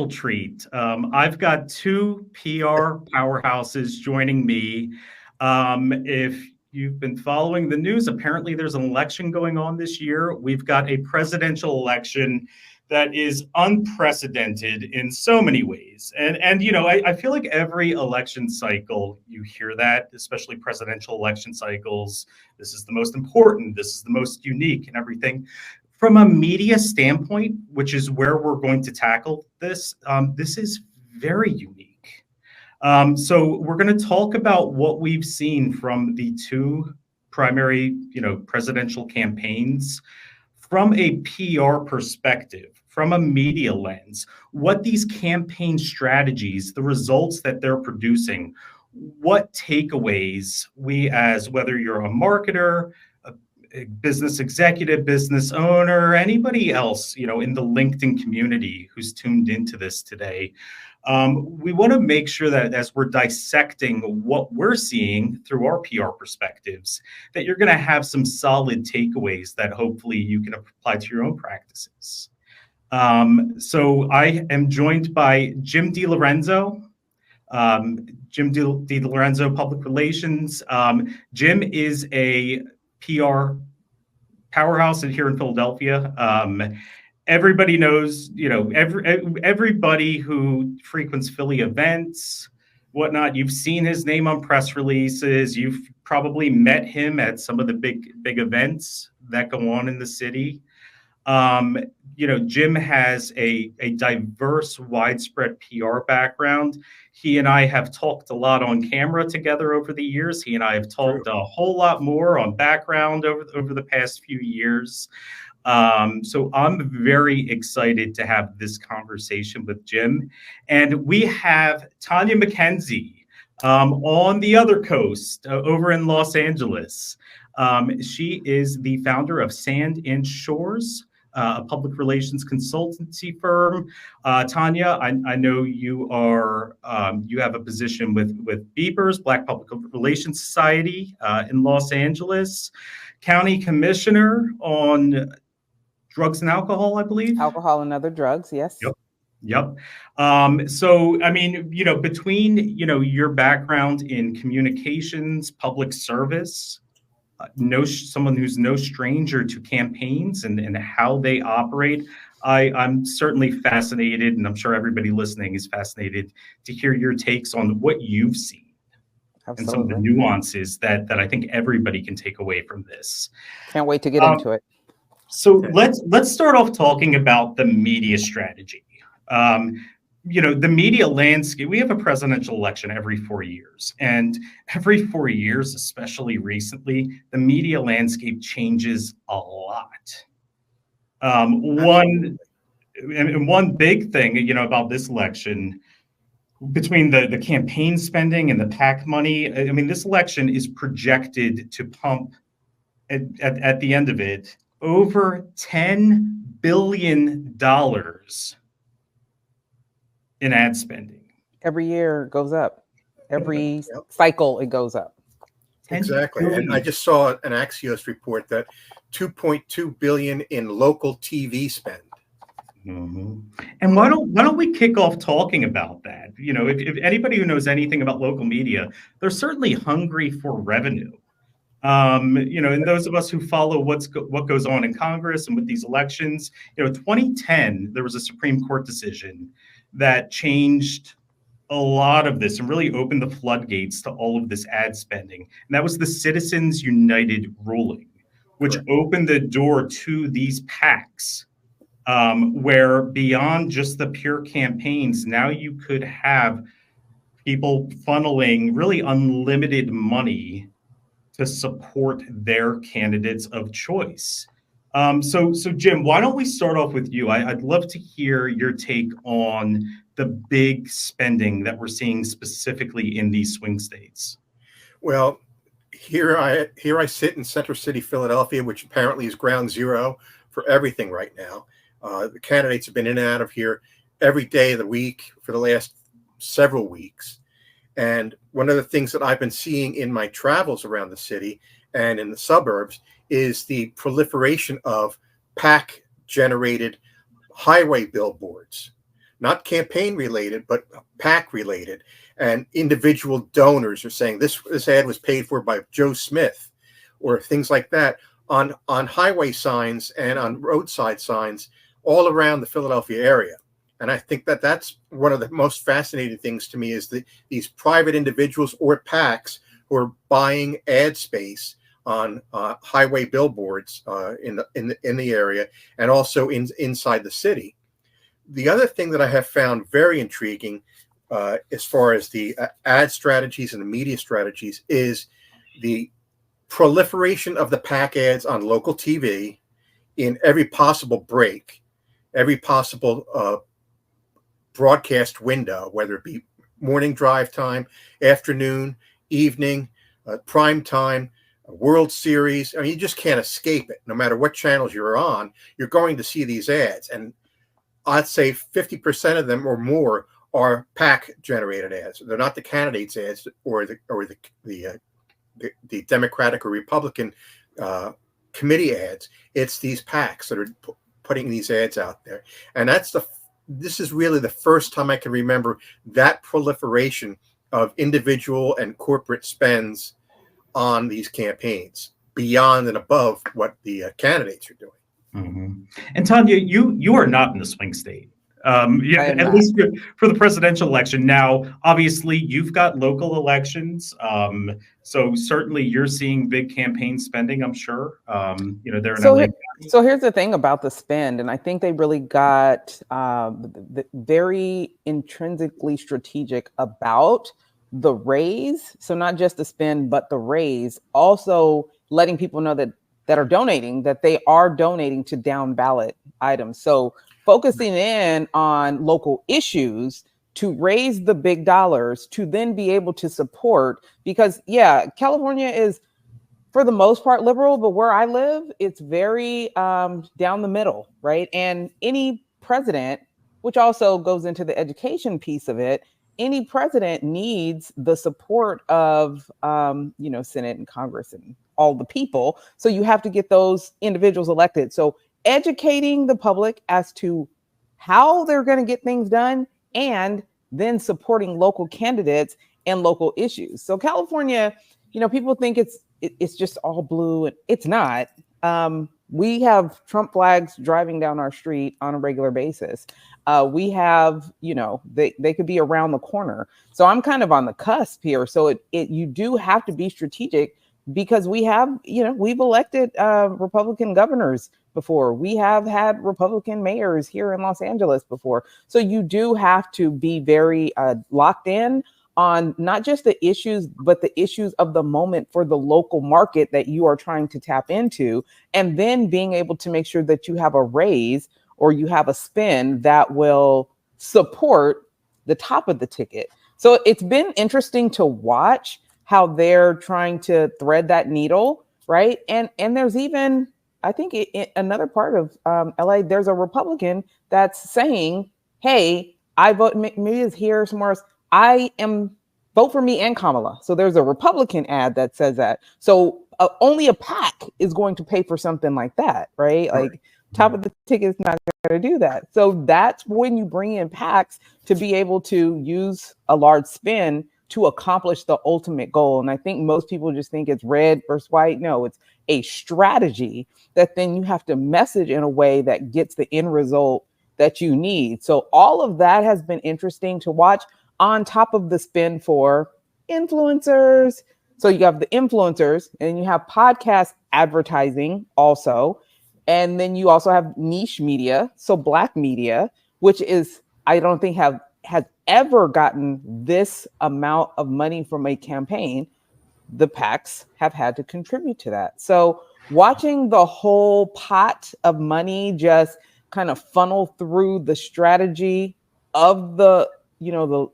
treat. I've got two PR powerhouses joining me. If you've been following the news, apparently there's an election going on this year. We've got a presidential election that is unprecedented in so many ways. And I feel like every election cycle, you hear that, especially presidential election cycles. This is the most important, this is the most unique and everything. From a media standpoint, which is where we're going to tackle this, this is very unique. So we're going to talk about what we've seen from the two primary, presidential campaigns from a PR perspective, from a media lens, what these campaign strategies, the results that they're producing, what takeaways we, as whether you're a marketer, a business executive, business owner, anybody else, in the LinkedIn community who's tuned into this today. We want to make sure that as we're dissecting what we're seeing through our PR perspectives, that you're going to have some solid takeaways that hopefully you can apply to your own practices. So I am joined by Jim DeLorenzo. Jim DeLorenzo, Public Relations. Jim is a PR powerhouse here in Philadelphia. Everybody knows, everybody who frequents Philly events, whatnot. You've seen his name on press releases. You've probably met him at some of the big events that go on in the city. Jim has a diverse, widespread PR background. He and I have talked a lot on camera together over the years. He and I have talked a whole lot more on background over the past few years. So I'm very excited to have this conversation with Jim. And we have Tonya McKenzie on the other coast over in Los Angeles. She is the founder of Sand and Shores, a public relations consultancy firm. Tonya, I know you are you have a position with Beepers, Black Public Relations Society in Los Angeles, county commissioner on drugs and alcohol, I believe. Alcohol and other drugs, yes. Yep. So, I mean, between, your background in communications, public service, someone who's no stranger to campaigns and how they operate, I'm certainly fascinated, and I'm sure everybody listening is fascinated to hear your takes on what you've seen. Absolutely. And some of the nuances that I think everybody can take away from this. Can't wait to get into it. So let's start off talking about the media strategy. The media landscape, we have a presidential election every 4 years. And every 4 years, especially recently, the media landscape changes a lot. One big thing, about this election, between the campaign spending and the PAC money, I mean, this election is projected to pump at the end of it over $10 billion in ad spending. Every year it goes up. Every cycle it goes up. Exactly. And I just saw an Axios report that $2.2 billion in local TV spend. Mm-hmm. And why don't we kick off talking about that? If anybody who knows anything about local media, they're certainly hungry for revenue. And those of us who follow what goes on in Congress and with these elections, 2010, there was a Supreme Court decision that changed a lot of this and really opened the floodgates to all of this ad spending. And that was the Citizens United ruling, which opened the door to these PACs, where beyond just the pure campaigns, now you could have people funneling really unlimited money to support their candidates of choice. So Jim, why don't we start off with you? I'd love to hear your take on the big spending that we're seeing specifically in these swing states. Well, here I sit in Center City, Philadelphia, which apparently is ground zero for everything right now. The candidates have been in and out of here every day of the week for the last several weeks. And one of the things that I've been seeing in my travels around the city and in the suburbs is the proliferation of PAC-generated highway billboards. not campaign related, but PAC related. And individual donors are saying this ad was paid for by Joe Smith, or things like that on highway signs and on roadside signs all around the Philadelphia area. And I think that that's one of the most fascinating things to me, is that these private individuals or PACs who are buying ad space on highway billboards in the area, and also inside the city. The other thing that I have found very intriguing, as far as the ad strategies and the media strategies, is the proliferation of the PAC ads on local TV in every possible break, every possible broadcast window, whether it be morning drive time, afternoon, evening, prime time, World Series. I mean, you just can't escape it. No matter what channels you're on, you're going to see these ads. And I'd say 50% of them or more are PAC generated ads. They're not the candidates' ads or the Democratic or Republican committee ads. It's these PACs that are putting these ads out there. And this is really the first time I can remember that proliferation of individual and corporate spends on these campaigns beyond and above what the candidates are doing. Mm-hmm. And Tonya, you are not in the swing state. At least for the presidential election. Now, obviously, you've got local elections, so certainly you're seeing big campaign spending, I'm sure. They're in LA. So here's the thing about the spend, and I think they really got very intrinsically strategic about the raise. So not just the spend, but the raise. Also letting people know that are donating, that they are donating to down ballot items. So focusing in on local issues to raise the big dollars to then be able to support, because California is for the most part liberal, but where I live, it's very down the middle, right? And any president, which also goes into the education piece of it, any president needs the support of Senate and Congress and all the people. So you have to get those individuals elected. So educating the public as to how they're going to get things done, and then supporting local candidates and local issues. So California, people think it's just all blue, and it's not. We have Trump flags driving down our street on a regular basis. We have, they could be around the corner. So I'm kind of on the cusp here. So you do have to be strategic, because we have, we've elected Republican governors before. We have had Republican mayors here in Los Angeles before. So you do have to be very locked in on not just the issues, but the issues of the moment for the local market that you are trying to tap into, and then being able to make sure that you have a raise or you have a spin that will support the top of the ticket. So it's been interesting to watch how they're trying to thread that needle, right? And there's even, I think another part of LA, there's a Republican that's saying, hey, I vote, maybe it's here somewhere else, I am vote for me and Kamala. So there's a Republican ad that says that. So only a PAC is going to pay for something like that, right? Like top of the ticket is not going to do that. So that's when you bring in PACs to be able to use a large spin to accomplish the ultimate goal. And I think most people just think it's red versus white. No, it's a strategy that then you have to message in a way that gets the end result that you need. So all of that has been interesting to watch, on top of the spin for influencers. So you have the influencers, and you have podcast advertising also. And then you also have niche media, so Black media, which is, I don't think has ever gotten this amount of money from a campaign. The PACs have had to contribute to that. So watching the whole pot of money just kind of funnel through the strategy of the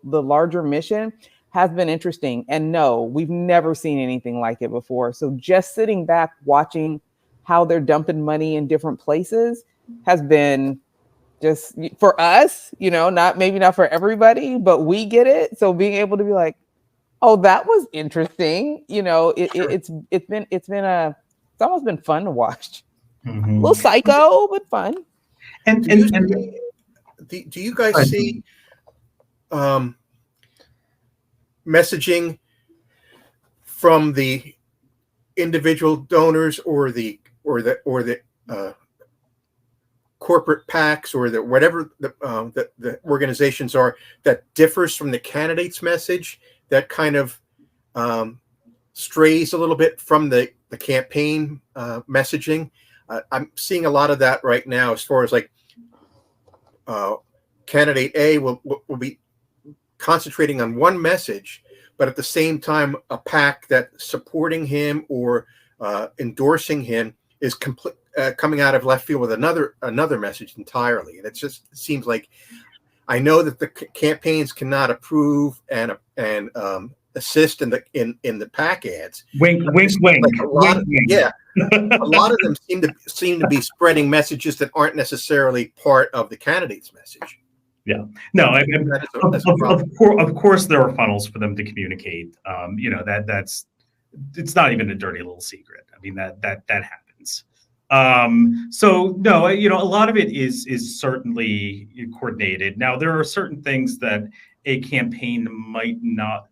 larger mission has been interesting. And no, we've never seen anything like it before. So just sitting back watching how they're dumping money in different places has been, just for us, not for everybody, but we get it. So being able to be like, oh, that was interesting. It's almost been fun to watch. Mm-hmm. A little psycho, but fun. And do you guys see messaging from the individual donors or the corporate PACs or the whatever the organizations are that differs from the candidate's message, that kind of strays a little bit from the campaign messaging? I'm seeing a lot of that right now, as far as like candidate A will be concentrating on one message, but at the same time, a PAC that's supporting him or endorsing him is coming out of left field with another message entirely. And it seems like, I know that the campaigns cannot approve and assist in the PAC ads. Wink, wink, wink. Like a lot wink, wink. Yeah, a lot of them seem to be spreading messages that aren't necessarily part of the candidate's message. Yeah, no, I mean, of course there are funnels for them to communicate. That's it's not even a dirty little secret. I mean, that happens. So no, a lot of it is certainly coordinated. Now, there are certain things that a campaign might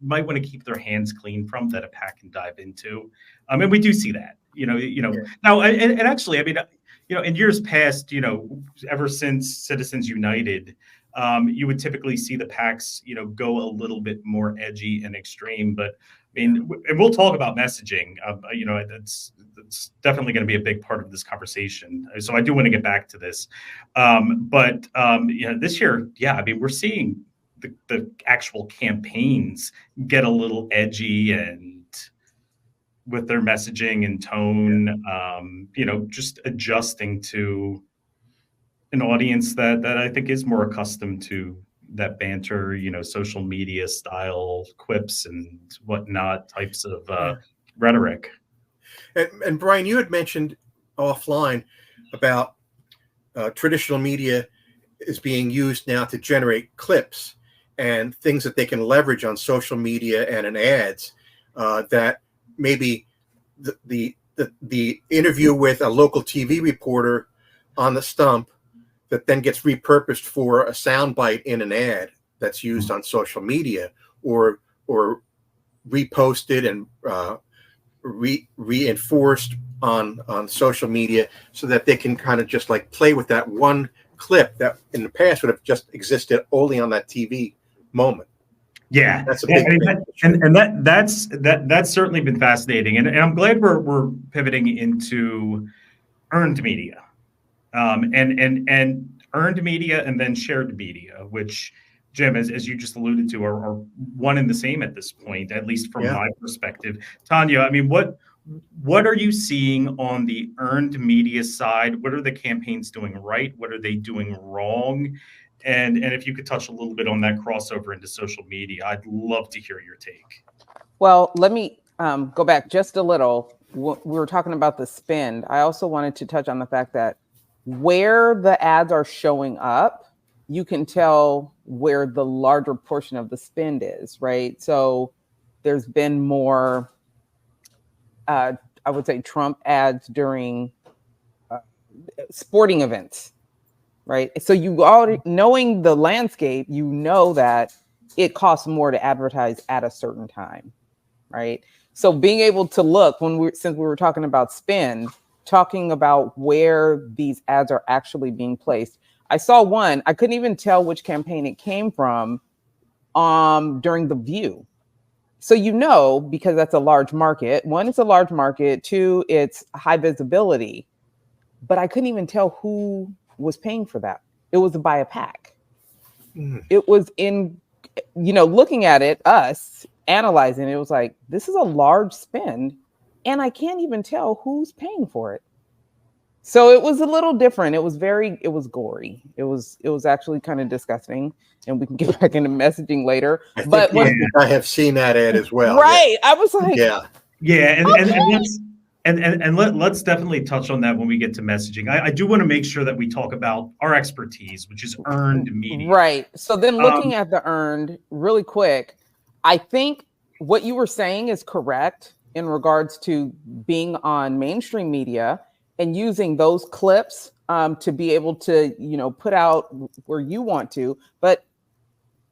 want to keep their hands clean from, that a PAC can dive into. And we do see that, Yeah. Now, and actually, I mean, in years past, ever since Citizens United, you would typically see the PACs, go a little bit more edgy and extreme. But I mean, and we'll talk about messaging. That's definitely going to be a big part of this conversation. So I do want to get back to this. But this year, yeah, I mean, we're seeing the actual campaigns get a little edgy and with their messaging and tone, just adjusting to an audience that I think is more accustomed to that banter, social media style quips and whatnot types of rhetoric. And Brian, you had mentioned offline about traditional media is being used now to generate clips and things that they can leverage on social media and in ads, that maybe the interview with a local TV reporter on the stump that then gets repurposed for a soundbite in an ad that's used on social media, or reposted and reinforced on social media, so that they can kind of just like play with that one clip that in the past would have just existed only on that TV moment. Yeah, that's a big thing. And that's certainly been fascinating, and I'm glad we're pivoting into earned media, and earned media, and then shared media, which, Jim, as you just alluded to, are one and the same at this point, at least from my perspective. Tonya, I mean, what are you seeing on the earned media side? What are the campaigns doing right? What are they doing wrong? And if you could touch a little bit on that crossover into social media, I'd love to hear your take. Well, let me go back just a little. We were talking about the spend. I also wanted to touch on the fact that where the ads are showing up, you can tell where the larger portion of the spend is, right? So there's been more, I would say, Trump ads during sporting events, right? So you already, knowing the landscape, you know that it costs more to advertise at a certain time, right? So being able to look, since we were talking about spend, talking about where these ads are actually being placed. I saw one, I couldn't even tell which campaign it came from during The View. So because that's a large market. One, it's a large market. Two, it's high visibility. But I couldn't even tell who was paying for that. It was by a PAC. It was looking at it, us analyzing it, was like, this is a large spend, and I can't even tell who's paying for it. So it was a little different. It was gory. It was actually kind of disgusting, and we can get back into messaging later. I have seen that ad as well. Right. Yeah. I was like, and let's definitely touch on that when we get to messaging. I do want to make sure that we talk about our expertise, which is earned media. Right. So then looking at the earned really quick, I think what you were saying is correct in regards to being on mainstream media and using those clips to be able to, put out where you want to. But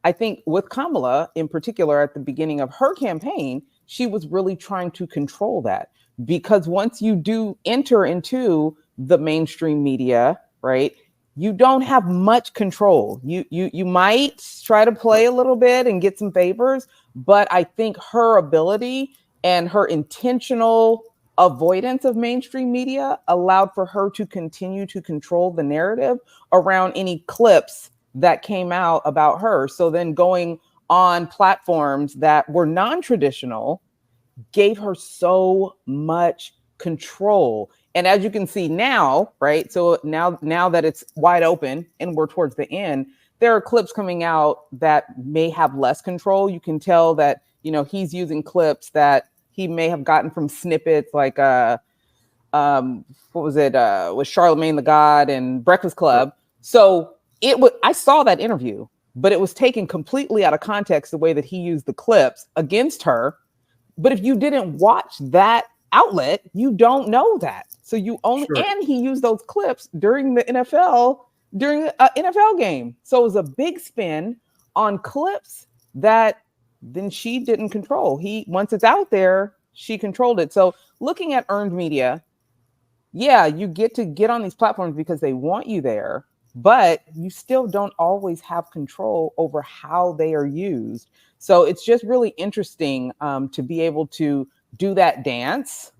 I think with Kamala in particular, at the beginning of her campaign, she was really trying to control that, because once you do enter into the mainstream media, right, you don't have much control. You might try to play a little bit and get some favors, but I think her ability and her intentional avoidance of mainstream media allowed for her to continue to control the narrative around any clips that came out about her. So then going on platforms that were non-traditional gave her so much control. And as you can see now, right? So now that it's wide open and we're towards the end, there are clips coming out that may have less control. You can tell that, he's using clips that he may have gotten from snippets like what was it? With Charlemagne the God and Breakfast Club. So I saw that interview, but it was taken completely out of context, the way that he used the clips against her. But if you didn't watch that outlet, you don't know that. So you only, and he used those clips during the NFL, during an NFL game. So it was a big spin on clips that then she didn't control. Once it's out there, she controlled it. So looking at earned media, yeah, you get to get on these platforms because they want you there, but you still don't always have control over how they are used. So it's just really interesting to be able to do that dance.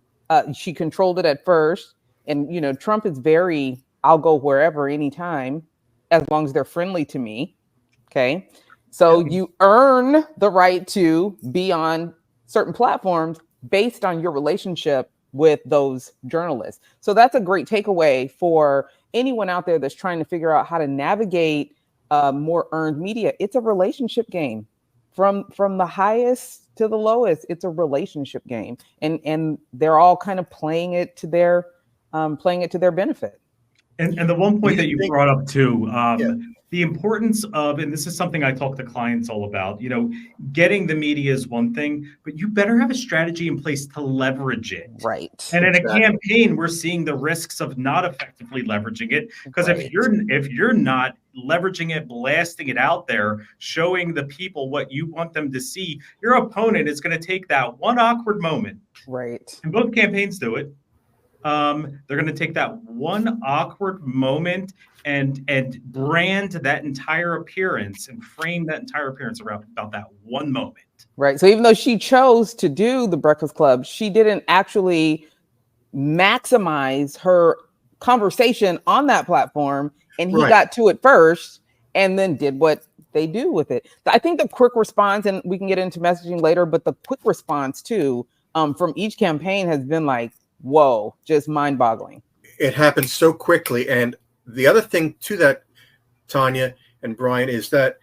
She controlled it at first. And, Trump is I'll go wherever, anytime, as long as they're friendly to me. Okay. So you earn the right to be on certain platforms based on your relationship with those journalists. So that's a great takeaway for anyone out there that's trying to figure out how to navigate more earned media. It's a relationship game. From the highest to the lowest, it's a relationship game, and they're all kind of playing it to their benefit. And the one point that you brought up too, the importance of, and this is something I talk to clients all about, getting the media is one thing, but you better have a strategy in place to leverage it. Right. And in a campaign, we're seeing the risks of not effectively leveraging it. Because if you're not leveraging it, blasting it out there, showing the people what you want them to see, your opponent is going to take that one awkward moment. Right. And both campaigns do it. They're going to take that one awkward moment and brand that entire appearance and frame that entire appearance around about that one moment. Right. So even though she chose to do the Breakfast Club, she didn't actually maximize her conversation on that platform, and he got to it first and then did what they do with it. I think the quick response, and we can get into messaging later, but the quick response too from each campaign has been like, whoa, just mind-boggling. It happens so quickly. And the other thing to that, Tonya and Brian, is that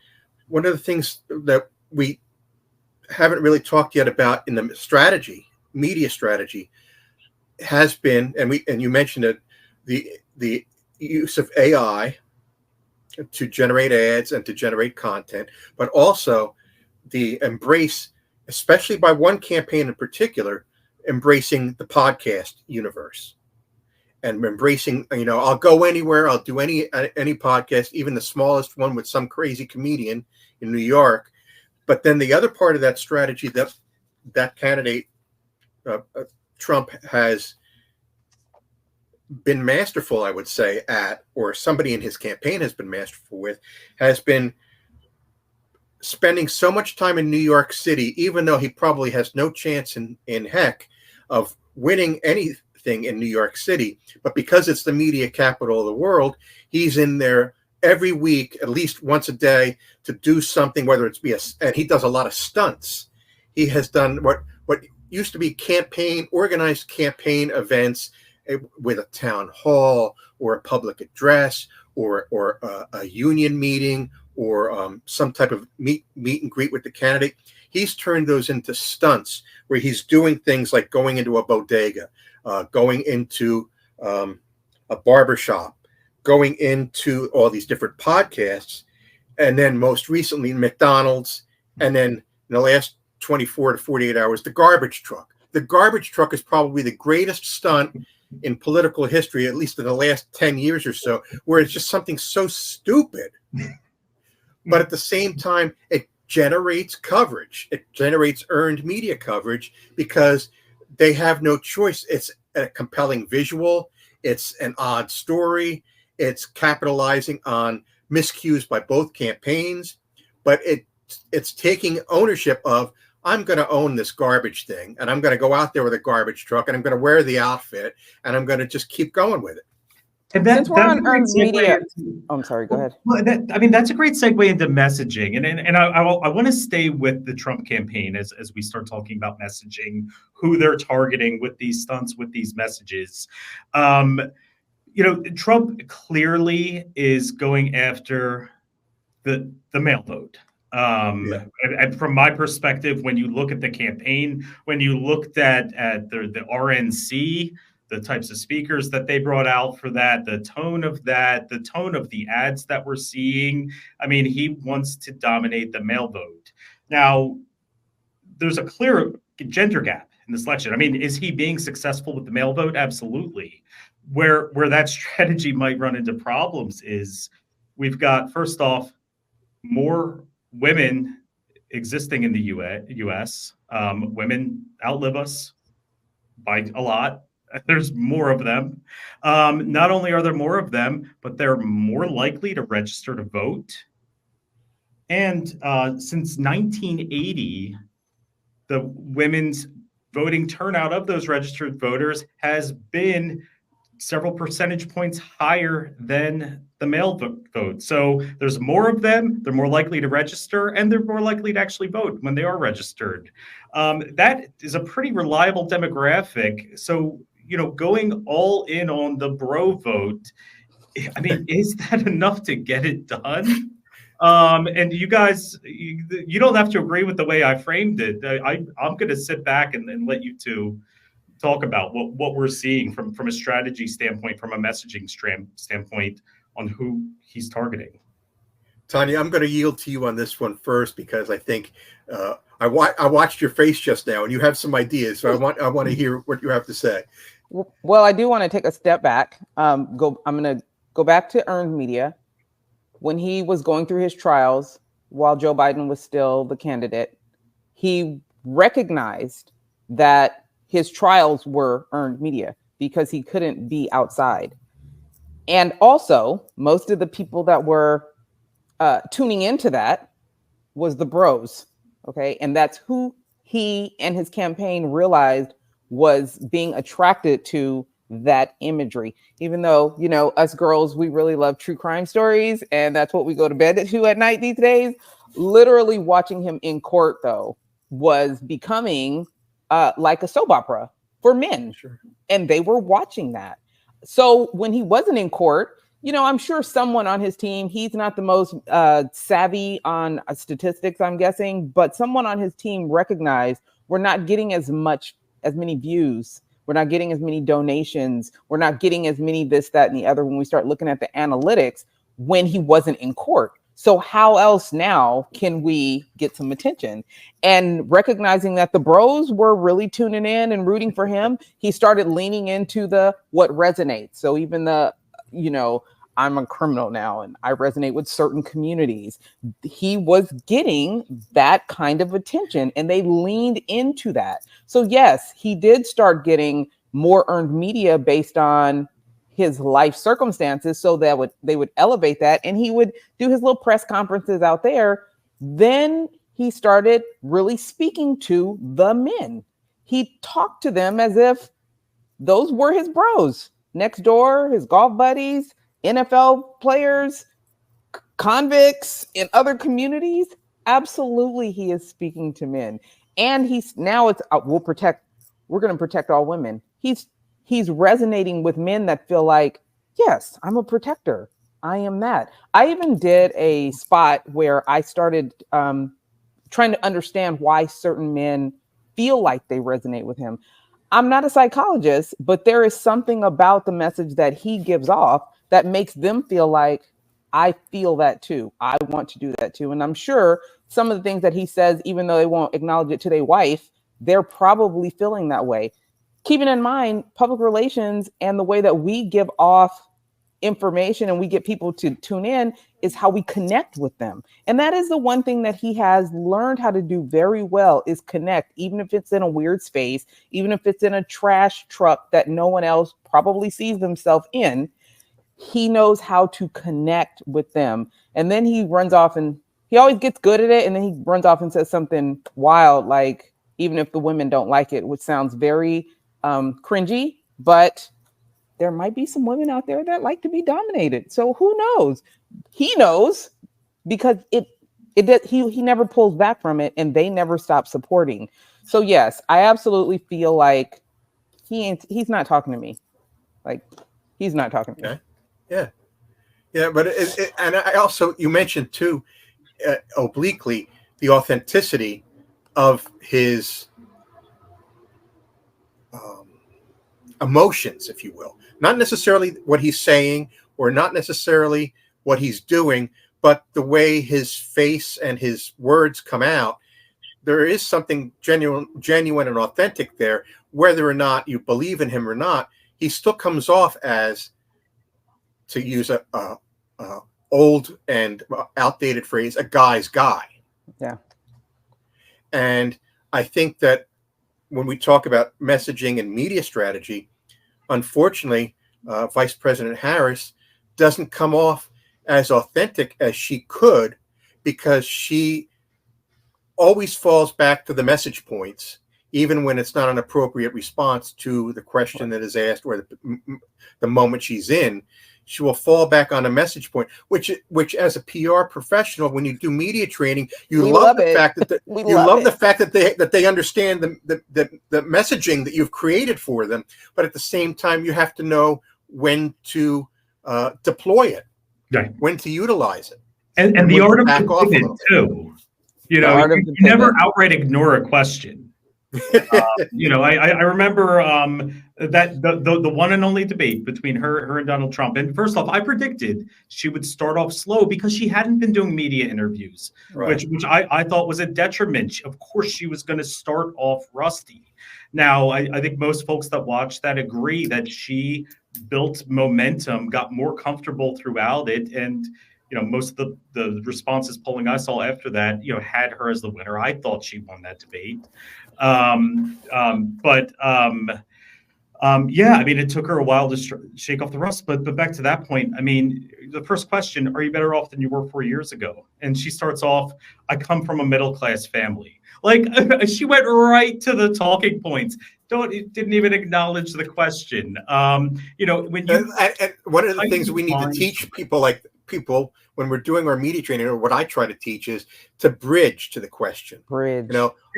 one of the things that we haven't really talked yet about in the media strategy, has been, and you mentioned it, the use of AI to generate ads and to generate content, but also the embrace, especially by one campaign in particular, embracing the podcast universe and embracing, I'll go anywhere, I'll do any podcast, even the smallest one with some crazy comedian in New York. But then the other part of that strategy that candidate Trump has been masterful, I would say, or somebody in his campaign has been masterful with, has been spending so much time in New York City, even though he probably has no chance in heck of winning anything in New York City. But because it's the media capital of the world, he's in there every week, at least once a day, to do something, whether it's and he does a lot of stunts. He has done what used to be organized campaign events with a town hall or a public address or a union meeting or some type of meet and greet with the candidate. He's turned those into stunts where he's doing things like going into a bodega, going into a barbershop, going into all these different podcasts, and then most recently McDonald's, and then in the last 24 to 48 hours, the garbage truck. The garbage truck is probably the greatest stunt in political history, at least in the last 10 years or so, where it's just something so stupid. But at the same time, it generates coverage. It generates earned media coverage because they have no choice. It's a compelling visual. It's an odd story. It's capitalizing on miscues by both campaigns. But it's taking ownership of, I'm going to own this garbage thing, and I'm going to go out there with a garbage truck, and I'm going to wear the outfit, and I'm going to just keep going with it. And Since we're on earned media, oh, I'm sorry, go ahead. Well, that's a great segue into messaging, and I want to stay with the Trump campaign as we start talking about messaging, who they're targeting with these stunts, with these messages. Trump clearly is going after the mail vote. And from my perspective, when you look at the campaign, when you looked at the RNC, the types of speakers that they brought out for that, the tone of the ads that we're seeing, I mean, he wants to dominate the mail vote. Now, there's a clear gender gap in this election. I mean, is he being successful with the mail vote? Absolutely. Where that strategy might run into problems is we've got, first off, more women existing in the U.S. Women outlive us by a lot. There's more of them. Not only are there more of them, but they're more likely to register to vote. And since 1980, the women's voting turnout of those registered voters has been several percentage points higher than the mail vote. So there's more of them, they're more likely to register, and they're more likely to actually vote when they are registered. That is a pretty reliable demographic. So, going all in on the bro vote, I mean, is that enough to get it done? And you guys, you don't have to agree with the way I framed it. I'm going to sit back and let you two talk about what we're seeing from a strategy standpoint, from a messaging standpoint on who he's targeting. Tonya, I'm going to yield to you on this one first because I think I watched your face just now and you have some ideas. So I want to hear what you have to say. Well, I do want to take a step back. I'm going to go back to earned media. When he was going through his trials while Joe Biden was still the candidate, he recognized that his trials were earned media because he couldn't be outside. And also, most of the people that were tuning into that was the bros, okay? And that's who he and his campaign realized was being attracted to that imagery. Even though, us girls, we really love true crime stories, and that's what we go to bed to at night these days. Literally watching him in court, though, was becoming like a soap opera for men. Sure. And they were watching that. So when he wasn't in court, I'm sure someone on his team, he's not the most savvy on statistics, I'm guessing, but someone on his team recognized we're not getting as many views. We're not getting as many donations. We're not getting as many this, that, and the other when we start looking at the analytics when he wasn't in court. So how else now can we get some attention? And recognizing that the bros were really tuning in and rooting for him, he started leaning into what resonates. So even I'm a criminal now and I resonate with certain communities. He was getting that kind of attention and they leaned into that. So yes, he did start getting more earned media based on his life circumstances, so that they would elevate that, and he would do his little press conferences out there. Then he started really speaking to the men. He talked to them as if those were his bros next door, his golf buddies, NFL players, convicts in other communities. Absolutely, he is speaking to men, and we're going to protect all women. He's resonating with men that feel like, yes, I'm a protector. I am that. I even did a spot where I started trying to understand why certain men feel like they resonate with him. I'm not a psychologist, but there is something about the message that he gives off that makes them feel like, I feel that too. I want to do that too. And I'm sure some of the things that he says, even though they won't acknowledge it to their wife, they're probably feeling that way. keeping in mind public relations and the way that we give off information and we get people to tune in is how we connect with them. And that is the one thing that he has learned how to do very well, is connect, even if it's in a weird space, even if it's in a trash truck that no one else probably sees themselves in. He knows how to connect with them. And then he runs off, and he always gets good at it. And then he runs off and says something wild, like, even if the women don't like it, which sounds very cringy, but there might be some women out there that like to be dominated. So who knows? He knows, because he never pulls back from it, and they never stop supporting. So yes, I absolutely feel like he's not talking to me. Like, he's not talking to me. Okay. Yeah. But and I also, you mentioned too, obliquely, the authenticity of his emotions, if you will. Not necessarily what he's saying or not necessarily what he's doing, but the way his face and his words come out. There is something genuine and authentic there. Whether or not you believe in him or not, he still comes off as, to use a old and outdated phrase, a guy's guy. Yeah. And I think that when we talk about messaging and media strategy, unfortunately, Vice President Harris doesn't come off as authentic as she could, because she always falls back to the message points, even when it's not an appropriate response to the question that is asked or the moment she's in. She will fall back on a message point, which as a PR professional, when you do media training, you love the fact that they understand the messaging that you've created for them. But at the same time, you have to know when to deploy it, right, when to utilize it, and the art of the pivot too. You know, you never outright ignore a question. I remember that the one and only debate between her and Donald Trump. And first off, I predicted she would start off slow because she hadn't been doing media interviews, right, which I thought was a detriment. Of course, she was going to start off rusty. Now, I think most folks that watch that agree that she built momentum, got more comfortable throughout it, and most of the responses polling I saw after that, had her as the winner. I thought she won that debate. Yeah, I mean, it took her a while to shake off the rust, but back to that point, I mean, the first question, are you better off than you were 4 years ago? And she starts off, I come from a middle-class family. Like, she went right to the talking points. Didn't even acknowledge the question. When you and one of the things we need to teach people when we're doing our media training, or what I try to teach, is to bridge to the question. Bridge.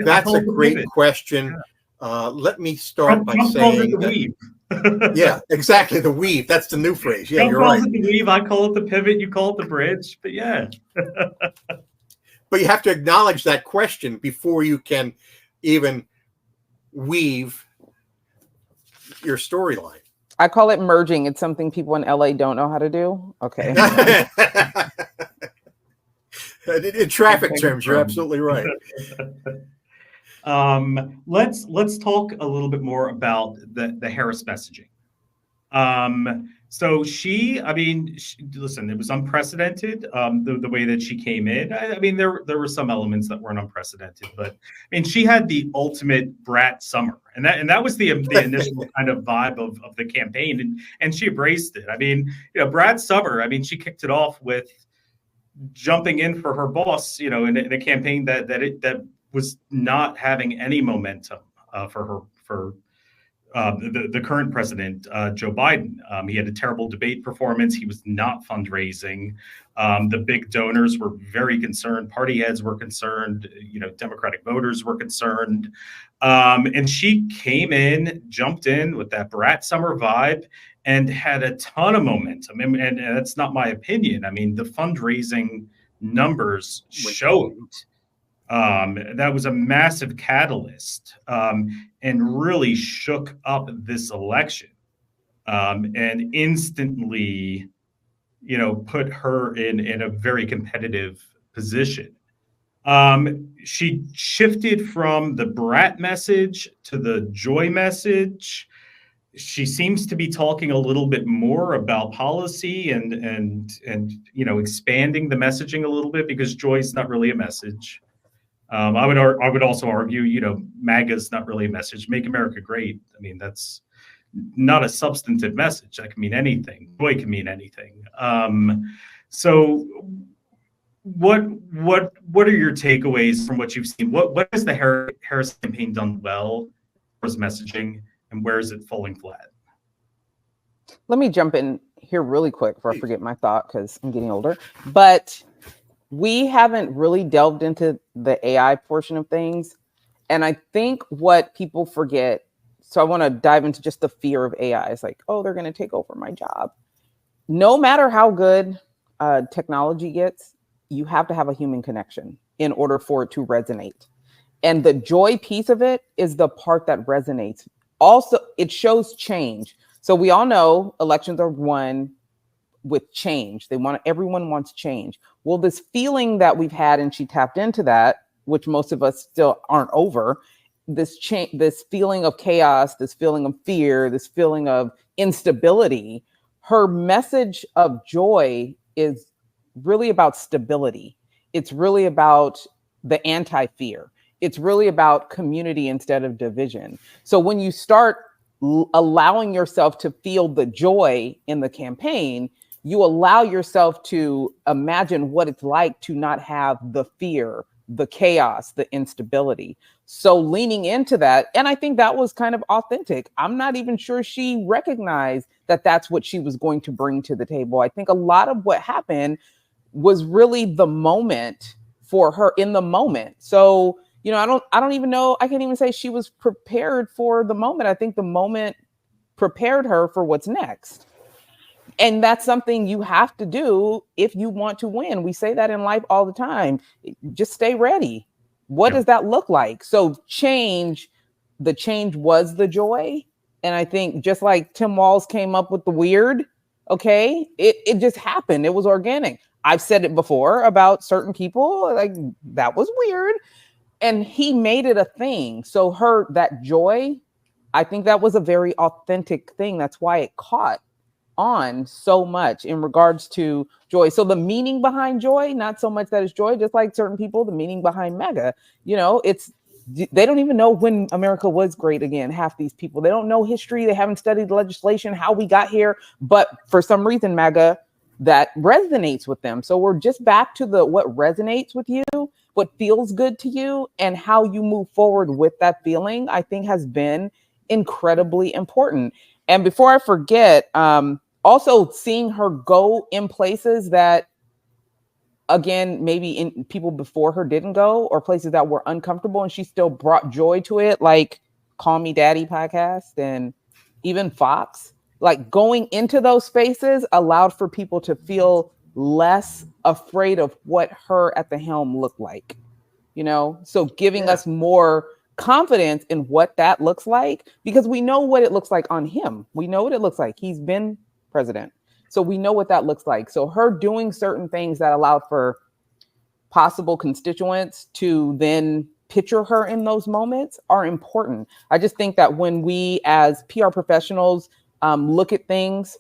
That's a great question. Let me start by saying the weave. Yeah, exactly. The weave. That's the new phrase. Yeah, you're right. The weave. I call it the pivot. You call it the bridge. But yeah. But you have to acknowledge that question before you can even weave your storyline. I call it merging. It's something people in LA don't know how to do. Okay. In traffic terms, you're absolutely right. Let's talk a little bit more about the Harris messaging. So listen, it was unprecedented, the way that she came in. I mean, there were some elements that weren't unprecedented, but I mean, she had the ultimate brat summer, and that was the initial kind of vibe of the campaign, and she embraced it. I mean, brat summer. I mean, she kicked it off with jumping in for her boss, in a campaign that was not having any momentum for the current president, Joe Biden. He had a terrible debate performance. He was not fundraising. The big donors were very concerned. Party heads were concerned. Democratic voters were concerned. And she came in, jumped in with that brat summer vibe, and had a ton of momentum. And that's not my opinion. I mean, the fundraising numbers showed that was a massive catalyst, and really shook up this election, and instantly, put her in a very competitive position. She shifted from the brat message to the joy message. She seems to be talking a little bit more about policy and expanding the messaging a little bit, because joy is not really a message. I would also argue, MAGA is not really a message. Make America Great. I mean, that's not a substantive message. That can mean anything. Joy can mean anything. So what are your takeaways from what you've seen? What has the Harris campaign done well as messaging, and where is it falling flat? Let me jump in here really quick before I forget my thought, because I'm getting older. But we haven't really delved into the AI portion of things. And I think what people forget, so I want to dive into just the fear of AI. It's like, oh, they're going to take over my job. No matter how good technology gets, you have to have a human connection in order for it to resonate. And the joy piece of it is the part that resonates. Also, it shows change. So we all know elections are won with change. Everyone wants change. Well, this feeling that we've had, and she tapped into that, which most of us still aren't over, this feeling of chaos, this feeling of fear, this feeling of instability. Her message of joy is really about stability. It's really about the anti-fear. It's really about community instead of division. So when you start allowing yourself to feel the joy in the campaign, you allow yourself to imagine what it's like to not have the fear, the chaos, the instability. So leaning into that, and I think that was kind of authentic. I'm not even sure she recognized that that's what she was going to bring to the table. I think a lot of what happened was really the moment for her, in the moment. So, I don't even know, I can't even say she was prepared for the moment. I think the moment prepared her for what's next. And that's something you have to do if you want to win. We say that in life all the time. Just stay ready. What does that look like? So the change was the joy. And I think just like Tim Walz came up with the weird, okay, it just happened. It was organic. I've said it before about certain people, like that was weird. And he made it a thing. So that joy, I think that was a very authentic thing. That's why it caught on so much in regards to joy. So the meaning behind joy, not so much that it's joy, just like certain people, the meaning behind MAGA, they don't even know when America was great again. Half these people, they don't know history. They haven't studied legislation, how we got here. But for some reason, MAGA, that resonates with them. So we're just back to what resonates with you, what feels good to you, and how you move forward with that feeling, I think has been incredibly important. And before I forget, also seeing her go in places that, again, maybe in people before her didn't go, or places that were uncomfortable, and she still brought joy to it, like Call Me Daddy podcast and even Fox. Like going into those spaces allowed for people to feel less afraid of what her at the helm looked like, so giving us more confidence in what that looks like, because we know what it looks like on him. We know what it looks like. He's been president. So we know what that looks like. So her doing certain things that allowed for possible constituents to then picture her in those moments are important. I just think that when we as PR professionals look at things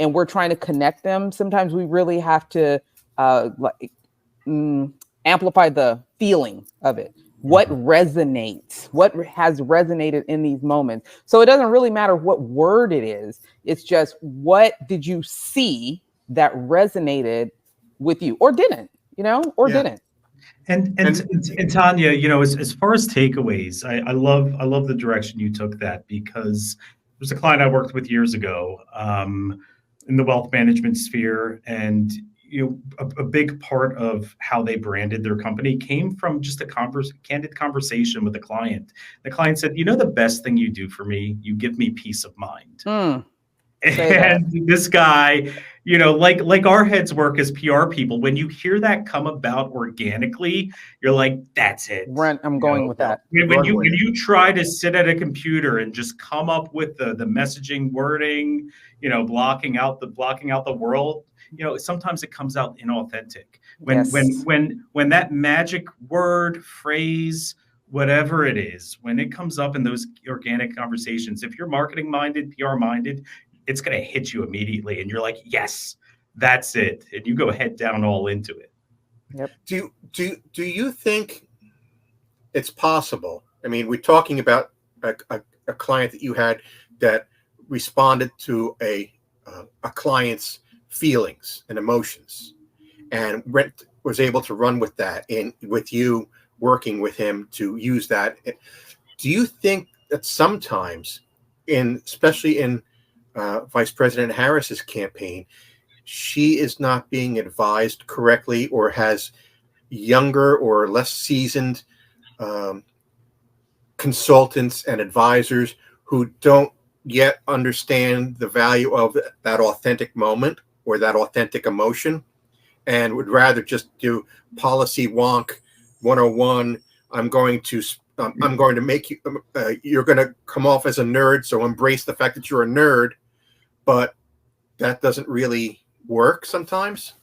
and we're trying to connect them, sometimes we really have to amplify the feeling of it. What resonates, what has resonated in these moments. So it doesn't really matter what word it is. It's just, what did you see that resonated with you or didn't, didn't. And Tonya, as far as takeaways, I love the direction you took that, because there's a client I worked with years ago in the wealth management sphere, and a big part of how they branded their company came from just a candid conversation with the client. The client said, the best thing you do for me, you give me peace of mind. And this guy, like our heads work as PR people, when you hear that come about organically, you're like, that's it. I'm going with that. When you try to sit at a computer and just come up with the messaging wording, blocking out the world, sometimes it comes out inauthentic. When Yes. when that magic word, phrase, whatever it is, when it comes up in those organic conversations, if you're marketing minded, PR minded, it's going to hit you immediately, and you're like, yes, that's it, and you go head down all into it. Yep. Do you think it's possible? I mean, we're talking about a client that you had that responded to a client's feelings and emotions, and was able to run with that, and with you working with him to use that. Do you think that sometimes, especially in Vice President Harris's campaign, she is not being advised correctly, or has younger or less seasoned consultants and advisors who don't yet understand the value of that authentic moment or that authentic emotion, and would rather just do policy wonk 101? I'm going to make you, you're going to come off as a nerd, so embrace the fact that you're a nerd. But that doesn't really work sometimes.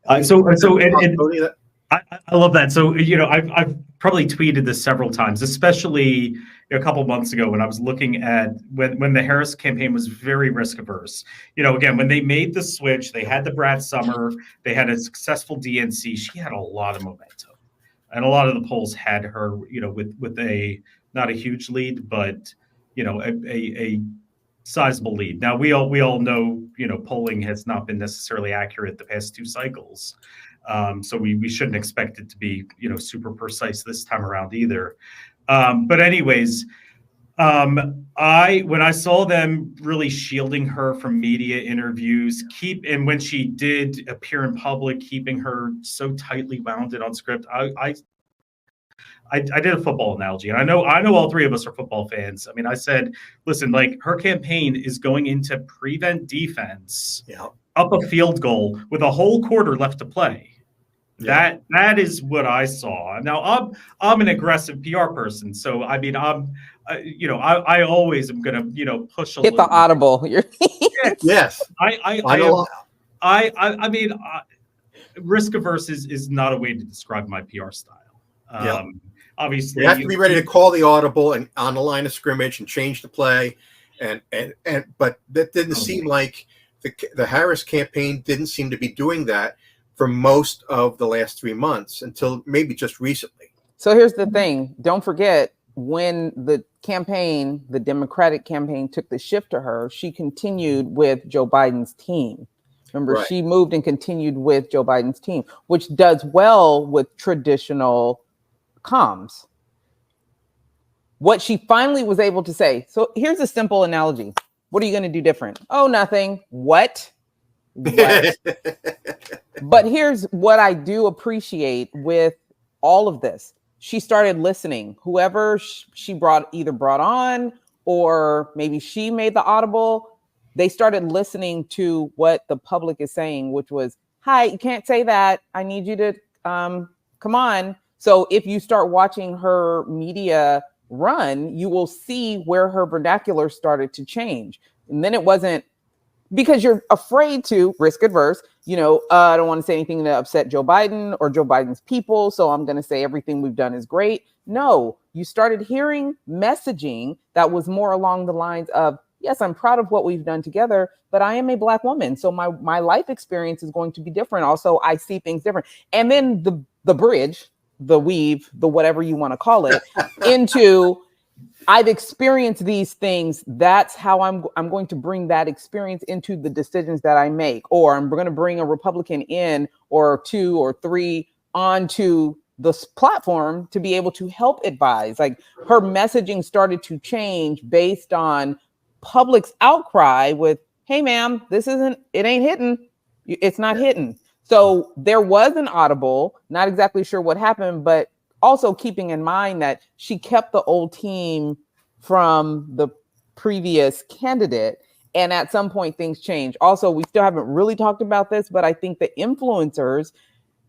I love that. So, I've probably tweeted this several times, especially a couple months ago when I was looking at when the Harris campaign was very risk averse. Again, when they made the switch, they had the Brad Summer, they had a successful DNC. She had a lot of momentum, and a lot of the polls had her, with a not a huge lead, but a sizable lead. Now we all know, polling has not been necessarily accurate the past two cycles. So we shouldn't expect it to be, super precise this time around either. But anyways, when I saw them really shielding her from media interviews, and when she did appear in public, keeping her so tightly wounded on script, I did a football analogy, and I know all three of us are football fans. I mean, I said, listen, like, her campaign is going into prevent defense, up a field goal with a whole quarter left to play. Yeah. That is what I saw. Now I'm an aggressive PR person, so I mean I always am gonna push a hit little the audible. Yes. I mean, risk averse is not a way to describe my PR style. Obviously, you have to be ready to call the audible and on the line of scrimmage and change the play, and but that didn't seem like the Harris campaign didn't seem to be doing that for most of the last 3 months until maybe just recently. So here's the thing: don't forget, when the Democratic campaign took the shift to her, she continued with Joe Biden's team. Remember, right. She moved and continued with Joe Biden's team, which does well with traditional comms. What she finally was able to say. So here's a simple analogy. What are you going to do different? Oh, nothing. What? But here's what I do appreciate with all of this. She started listening. Whoever she brought on, or maybe she made the audible, they started listening to what the public is saying, which was, hi, you can't say that. I need you to come on. So if you start watching her media run, you will see where her vernacular started to change. And then it wasn't because you're afraid to risk adverse, I don't want to say anything to upset Joe Biden or Joe Biden's people, so I'm going to say everything we've done is great. No, you started hearing messaging that was more along the lines of, yes, I'm proud of what we've done together, but I am a Black woman, so my life experience is going to be different. Also, I see things different. And then the bridge, the weave, the whatever you want to call it, into I've experienced these things. That's how I'm going to bring that experience into the decisions that I make. Or I'm going to bring a Republican in, or 2 or 3 onto this platform to be able to help advise. Like, her messaging started to change based on public's outcry with, hey, ma'am, it ain't hitting. It's not hitting. So there was an audible, not exactly sure what happened, but also keeping in mind that she kept the old team from the previous candidate. And at some point things change. Also, we still haven't really talked about this, but I think the influencers,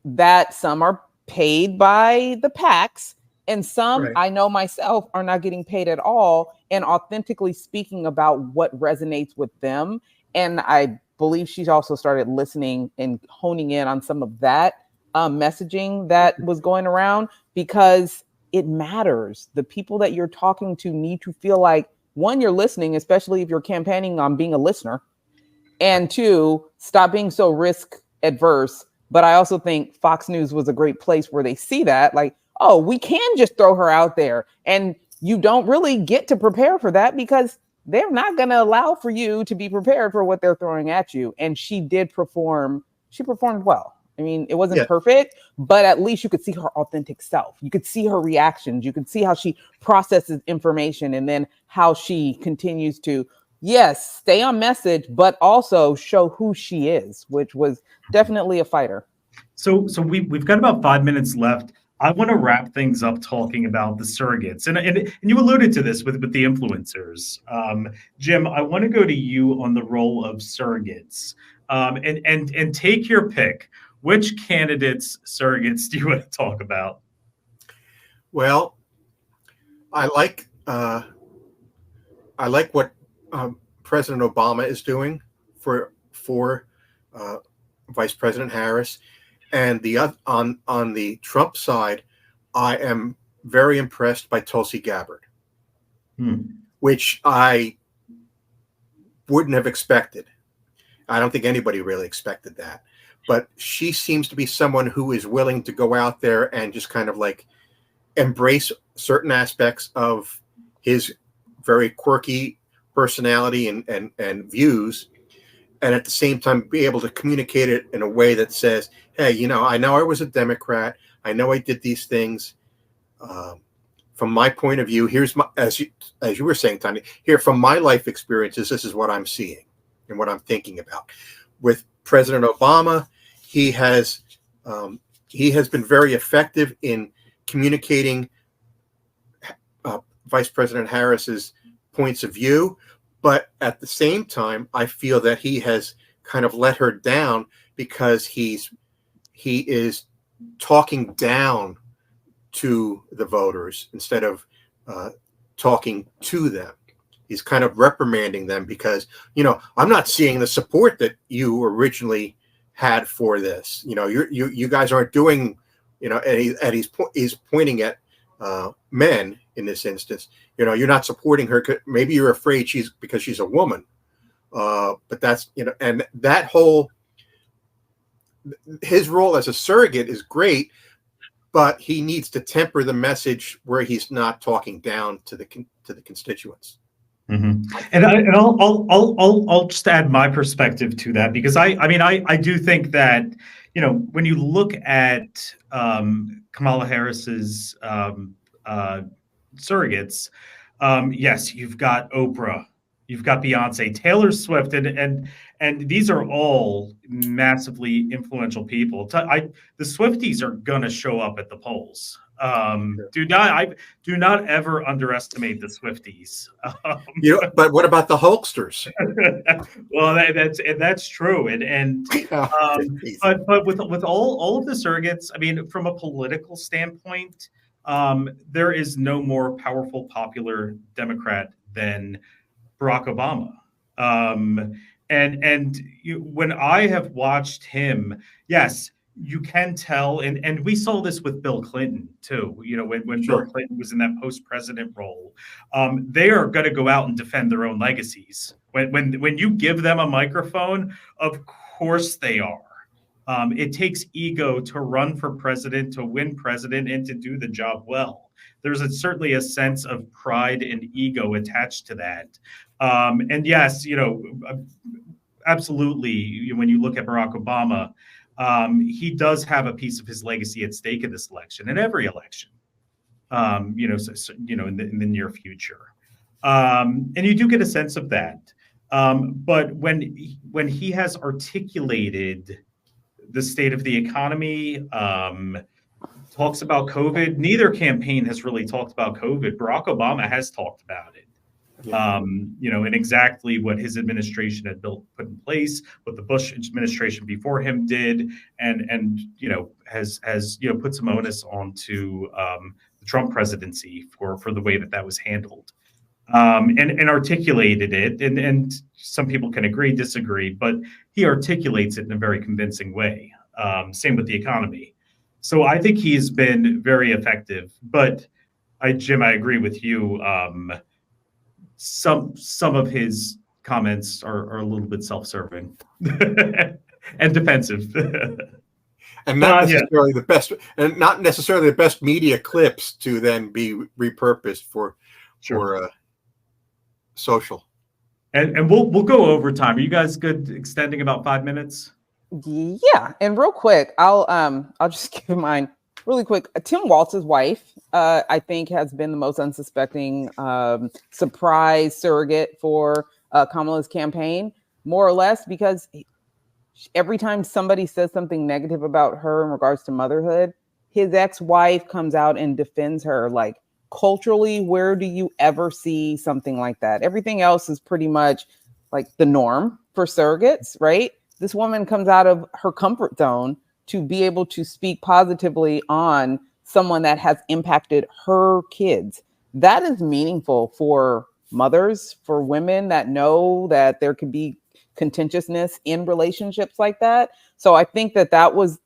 that some are paid by the PACs and some, right, I know myself, are not getting paid at all and authentically speaking about what resonates with them. And I believe she's also started listening and honing in on some of that messaging that was going around, because it matters. The people that you're talking to need to feel like, one, you're listening, especially if you're campaigning on being a listener, and two, stop being so risk adverse. But I also think Fox News was a great place where they see that, like, oh, we can just throw her out there. And you don't really get to prepare for that because they're not going to allow for you to be prepared for what they're throwing at you. And she did perform. She performed well. I mean, it wasn't perfect, but at least you could see her authentic self. You could see her reactions. You could see how she processes information, and then how she continues to, yes, stay on message, but also show who she is, which was definitely a fighter. So we've got about 5 minutes left. I want to wrap things up talking about the surrogates, and you alluded to this with the influencers. Jim, I want to go to you on the role of surrogates, and take your pick. Which candidates' surrogates do you want to talk about? Well, I like what President Obama is doing for Vice President Harris, and on the Trump side, I am very impressed by Tulsi Gabbard, which I wouldn't have expected. I don't think anybody really expected that. But she seems to be someone who is willing to go out there and just kind of like embrace certain aspects of his very quirky personality and views, and at the same time be able to communicate it in a way that says, hey, I know I was a Democrat. I know I did these things. From my point of view, here's my, as you were saying, Tonya, here from my life experiences, this is what I'm seeing and what I'm thinking about. With President Obama, he has been very effective in communicating Vice President Harris's points of view, but at the same time, I feel that he has kind of let her down because he is talking down to the voters instead of talking to them. He's kind of reprimanding them because, I'm not seeing the support that you originally had for this. You guys aren't doing, and he's pointing at men in this instance. You're not supporting her. Maybe you're afraid because she's a woman. But that's, and that whole, his role as a surrogate is great, but he needs to temper the message where he's not talking down to the constituents. Mm-hmm. And I'll just add my perspective to that, because I do think that, when you look at Kamala Harris's surrogates, yes, you've got Oprah, you've got Beyonce, Taylor Swift, and these are all massively influential people. The Swifties are going to show up at the polls. Do not ever underestimate the Swifties. But what about the Hulksters? Well, that's true, but with all of the surrogates, from a political standpoint, there is no more powerful, popular Democrat than Barack Obama. When I have watched him, yes, you can tell, and we saw this with Bill Clinton too. When Sure. Bill Clinton was in that post-president role, they are going to go out and defend their own legacies. When you give them a microphone, of course they are. It takes ego to run for president, to win president, and to do the job well. There's certainly a sense of pride and ego attached to that. And yes, absolutely. When you look at Barack Obama, he does have a piece of his legacy at stake in this election, in every election, in the near future. And you do get a sense of that. But when he has articulated the state of the economy, talks about COVID, neither campaign has really talked about COVID. Barack Obama has talked about it. And exactly what his administration had put in place, what the Bush administration before him did, and has put some onus onto the Trump presidency for the way that was handled, and articulated it. And some people can agree, disagree, but he articulates it in a very convincing way. Same with the economy. So I think he's been very effective. But Jim, I agree with you. Some of his comments are a little bit self-serving and defensive. And Tanya. not necessarily the best media clips to then be repurposed for social. And we'll go over time. Are you guys good extending about 5 minutes? Yeah, and real quick, I'll just give mine really quick. Tim Walz's wife, I think, has been the most unsuspecting surprise surrogate for Kamala's campaign, more or less, because every time somebody says something negative about her in regards to motherhood, his ex-wife comes out and defends her. Like, culturally, where do you ever see something like that? Everything else is pretty much like the norm for surrogates, right? This woman comes out of her comfort zone to be able to speak positively on someone that has impacted her kids. That is meaningful for mothers, for women that know that there could be contentiousness in relationships like that. So I think that was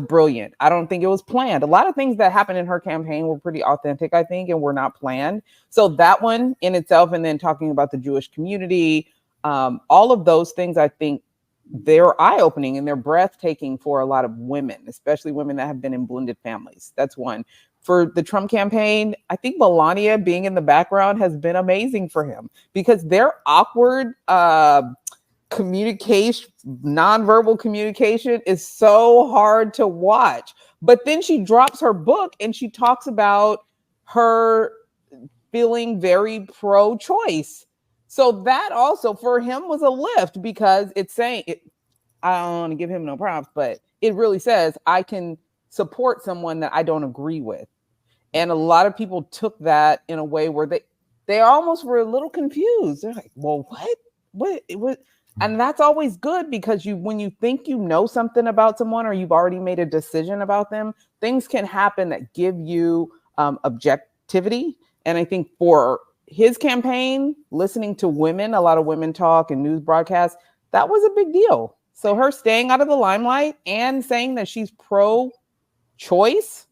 brilliant. I don't think it was planned. A lot of things that happened in her campaign were pretty authentic, I think, and were not planned. So that one in itself, and then talking about the Jewish community, all of those things, I think they're eye-opening and they're breathtaking for a lot of women, especially women that have been in blended families. That's one. For the Trump campaign, I think Melania being in the background has been amazing for him, because their awkward communication, nonverbal communication, is so hard to watch. But then she drops her book and she talks about her feeling very pro-choice. So that also for him was a lift, because it's saying, I don't want to give him no props, but it really says I can support someone that I don't agree with. And a lot of people took that in a way where they almost were a little confused. They're like, well, what? And that's always good, because when you think you know something about someone, or you've already made a decision about them, things can happen that give you objectivity. And I think for his campaign, listening to women, a lot of women talk and news broadcasts, that was a big deal. So her staying out of the limelight and saying that she's pro-choice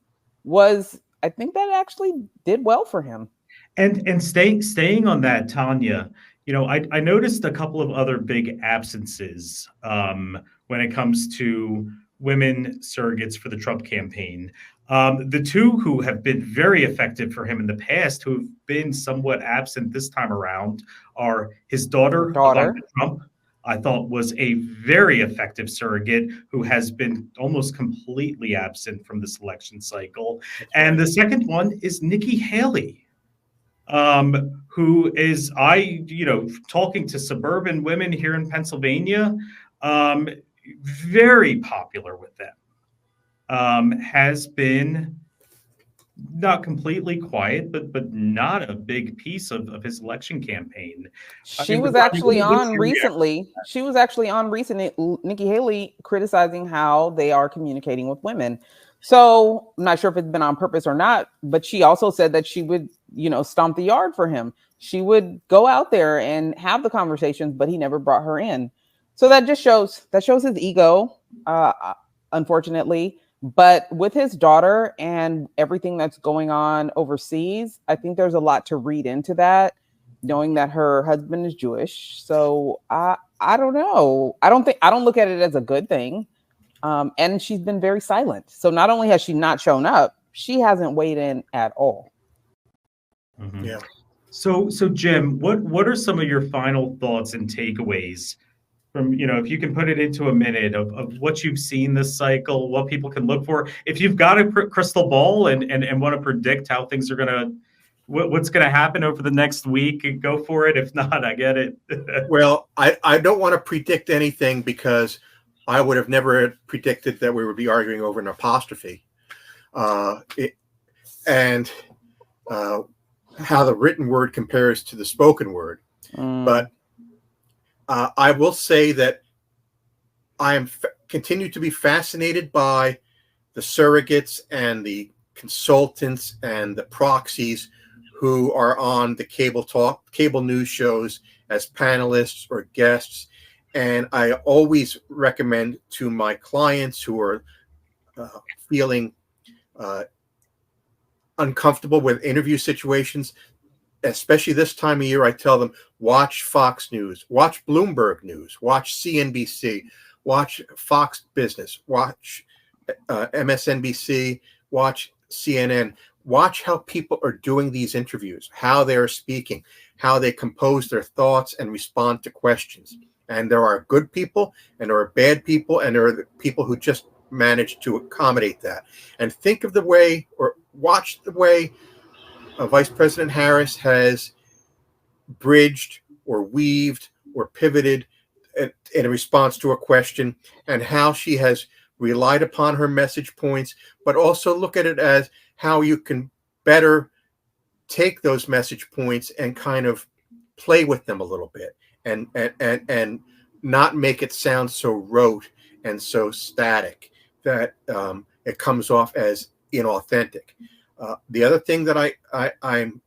I think that actually did well for him. And staying on that, Tanya, I noticed a couple of other big absences when it comes to women surrogates for the Trump campaign. The two who have been very effective for him in the past, who have been somewhat absent this time around, are his daughter. Trump, I thought, was a very effective surrogate who has been almost completely absent from this election cycle. And the second one is Nikki Haley, who is, talking to suburban women here in Pennsylvania, very popular with them, has been not completely quiet, but not a big piece of his election campaign. She was actually on recently, Nikki Haley, criticizing how they are communicating with women. So I'm not sure if it's been on purpose or not, but she also said that she would, stomp the yard for him. She would go out there and have the conversations, but he never brought her in. So that just shows his ego, unfortunately. But with his daughter and everything that's going on overseas, I think there's a lot to read into that, knowing that her husband is Jewish. So I don't know. I don't look at it as a good thing. And she's been very silent. So not only has she not shown up, she hasn't weighed in at all. Mm-hmm. Yeah. So Jim, what are some of your final thoughts and takeaways from, if you can put it into a minute of what you've seen this cycle, what people can look for? If you've got a crystal ball and want to predict how things are what's going to happen over the next week, go for it. If not, I get it. Well, I don't want to predict anything, because I would have never predicted that we would be arguing over an apostrophe. And how the written word compares to the spoken word. But I will say that I continue to be fascinated by the surrogates and the consultants and the proxies who are on the cable news shows as panelists or guests. And I always recommend to my clients who are feeling uncomfortable with interview situations, especially this time of year, I tell them, watch Fox News, watch Bloomberg News, watch CNBC, watch Fox Business, watch MSNBC, watch CNN. Watch how people are doing these interviews, how they are speaking, how they compose their thoughts and respond to questions. And there are good people, and there are bad people, and there are the people who just manage to accommodate that. And think of the way, or watch the way Vice President Harris has bridged or weaved or pivoted in a response to a question, and how she has relied upon her message points, but also look at it as how you can better take those message points and kind of play with them a little bit, and not make it sound so rote and so static that it comes off as inauthentic. The other thing that I'm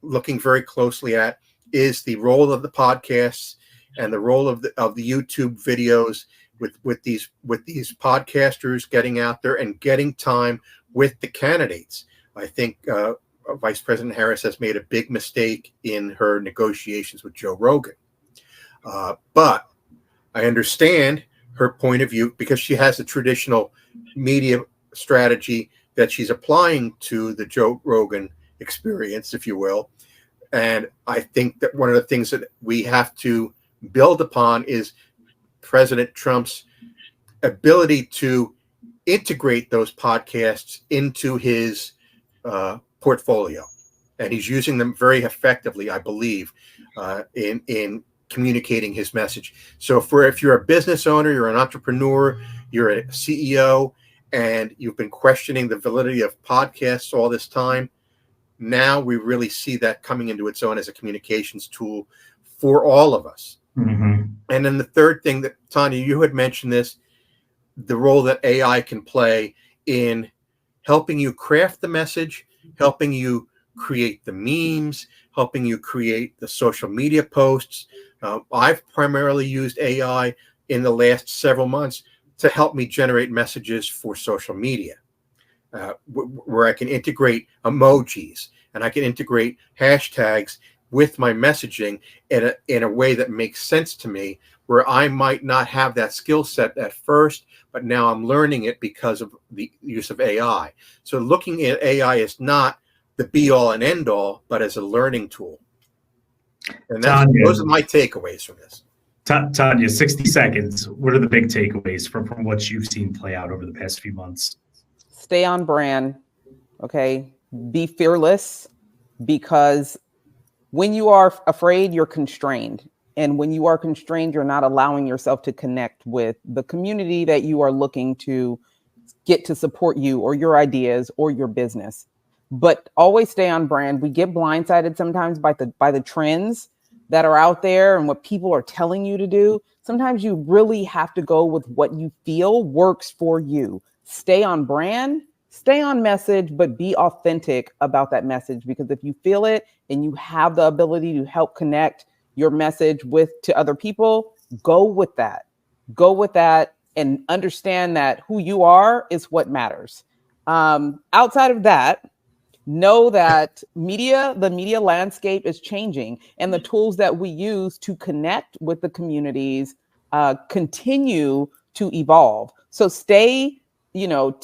looking very closely at is the role of the podcasts and the role of the YouTube videos with these podcasters getting out there and getting time with the candidates. I think Vice President Harris has made a big mistake in her negotiations with Joe Rogan. But I understand her point of view because she has a traditional media strategy that she's applying to the Joe Rogan experience, if you will. And I think that one of the things that we have to build upon is President Trump's ability to integrate those podcasts into his portfolio. And he's using them very effectively, I believe, in communicating his message. So if you're a business owner, you're an entrepreneur, you're a CEO, and you've been questioning the validity of podcasts all this time, now we really see that coming into its own as a communications tool for all of us. Mm-hmm. And then the third thing that, Tonya, you had mentioned this, the role that AI can play in helping you craft the message, helping you create the memes, helping you create the social media posts. I've primarily used AI in the last several months to help me generate messages for social media, where I can integrate emojis and I can integrate hashtags with my messaging in a way that makes sense to me, where I might not have that skill set at first, but now I'm learning it because of the use of AI. So looking at AI is not the be all and end all, but as a learning tool. And those are my takeaways from this. Tonya, 60 seconds. What are the big takeaways from what you've seen play out over the past few months? Stay on brand. Okay. Be fearless, because when you are afraid, you're constrained. And when you are constrained, you're not allowing yourself to connect with the community that you are looking to get to support you or your ideas or your business. But always stay on brand. We get blindsided sometimes by the trends that are out there and what people are telling you to do. Sometimes you really have to go with what you feel works for you. Stay on brand, stay on message, but be authentic about that message, because if you feel it and you have the ability to help connect your message to other people, go with that. Go with that and understand that who you are is what matters. Outside of that, know that the media landscape is changing, and the tools that we use to connect with the communities continue to evolve. So stay on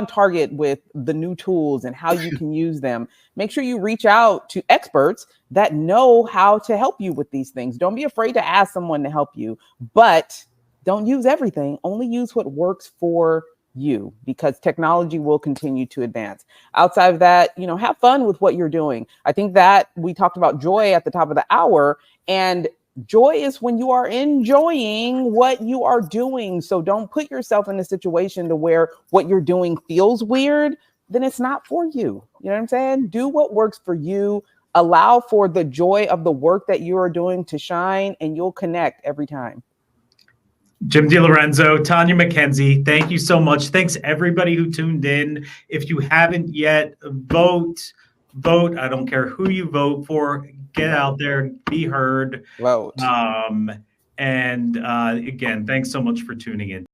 target with the new tools and how you can use them. Make sure you reach out to experts that know how to help you with these things. Don't be afraid to ask someone to help you, but don't use everything. Only use what works for you, because technology will continue to advance. Outside of that, have fun with what you're doing. I think that we talked about joy at the top of the hour, and joy is when you are enjoying what you are doing. So don't put yourself in a situation to where what you're doing feels weird, then it's not for you. You know what I'm saying? Do what works for you. Allow for the joy of the work that you are doing to shine, and you'll connect every time. Jim DeLorenzo, Tonya McKenzie, thank you so much. Thanks everybody who tuned in. If you haven't yet, vote. I don't care who you vote for. Get out there, be heard. Vote. And again, thanks so much for tuning in.